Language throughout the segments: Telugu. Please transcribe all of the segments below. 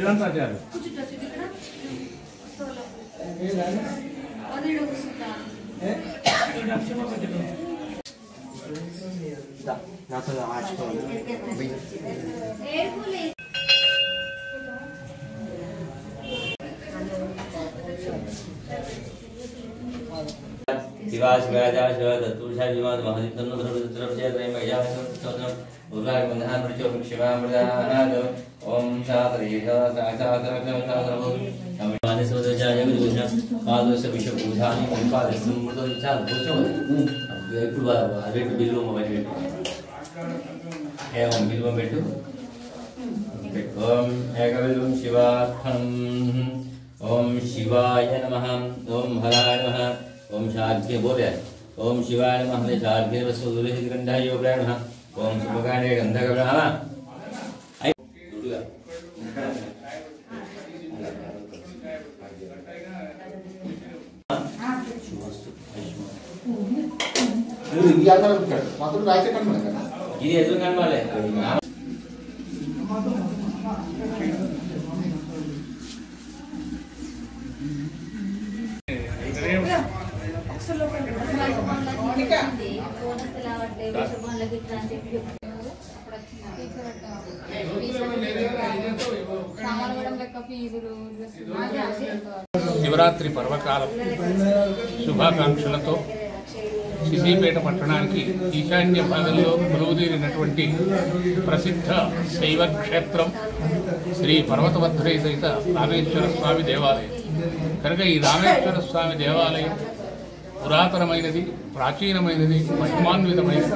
వేదాంతాచార్య शिवाज शिवाजा शिवा दत्तुषा विवाद महादितन्नो द्रवद्रवजय त्रयमया स्तोत्रम उर्वाय बंधन प्रचो शिवा मृदानाद ओम शास्त्रेय शास्त्रम तमिळ्वादे सोदजा जगदुषा पादोस विश्वबुधानि उपादे समृद्धं चाल भूषो ఇప్పుడు అవేటు బిల్లు మొబైల్ ఏం బిల్లు పెట్టు ఓం ఏకవిల్వం శివార్పణం ఓం శివాయ నమః ఓం హరాయ నమః ओम शार्घ्य बोले ओम शिवाय नमः शार्घ्य वसुदुले गंधाय ओब्राय नमः ओम सुभगाने गंधक ब्रह्मा आई दुर्गा ఇది ఆధారం పెట్టు మాత్రం రాయితే కన్నమ కదా ఇది ఎదురు కన్నమాలే శివరాత్రి పర్వకాలం శుభాకాంక్షలతో సిద్దిపేట పట్టణానికి ఈశాన్య భాగంలో కొలువుదీరినటువంటి ప్రసిద్ధ శైవ క్షేత్రం శ్రీ పర్వతవర్ధుడై సహిత రామేశ్వర స్వామి దేవాలయం. కనుక ఈ రామేశ్వర స్వామి దేవాలయం పురాతనమైనది, ప్రాచీనమైనది, మహిమాన్వితమైనది.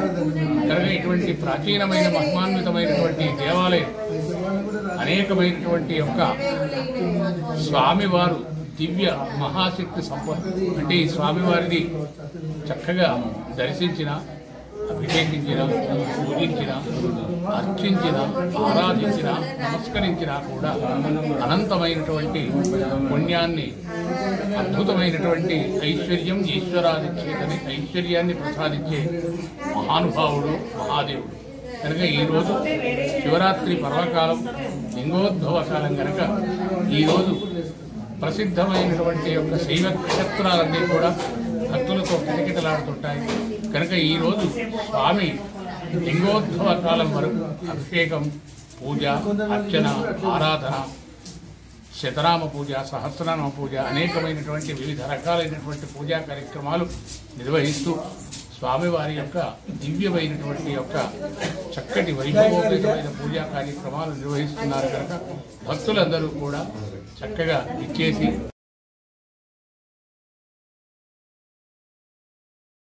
కనుక ఇటువంటి ప్రాచీనమైన మహిమాన్వితమైనటువంటి దేవాలయం అనేకమైనటువంటి యొక్క స్వామివారు దివ్య మహాశక్తి సంపన్నుడు. అంటే ఈ స్వామివారిని చక్కగా దర్శించిన, అభిషేకించిన, పూజించిన, అర్చించిన, ఆరాధించిన, నమస్కరించినా కూడా అనంతమైనటువంటి పుణ్యాన్ని, అద్భుతమైనటువంటి ఐశ్వర్యం, ఈశ్వరాదిచ్చేతని ఐశ్వర్యాన్ని ప్రసాదించే మహానుభావుడు మహాదేవుడు. కనుక ఈరోజు శివరాత్రి పర్వకాలం, లింగోద్భవ కాలం కనుక ఈరోజు ప్రసిద్ధమైనటువంటి యొక్క శైవ క్షేత్రాలన్నీ కూడా భక్తులతో కిటకిటలాడుతుంటాయి. కనుక ఈరోజు స్వామి లింగోద్భవ కాలం వరకు అభిషేకం, పూజ, అర్చన, ఆరాధన, శతనామ పూజ, సహస్రనామ పూజ, అనేకమైనటువంటి వివిధ రకాలైనటువంటి పూజా కార్యక్రమాలు నిర్వహిస్తూ స్వామివారి యొక్క దివ్యమైనటువంటి యొక్క చక్కటి వైభవోపేతమైన పూజా కార్యక్రమాలు నిర్వహిస్తున్నారు. కనుక భక్తులందరూ కూడా చక్కగా ఇచ్చేసి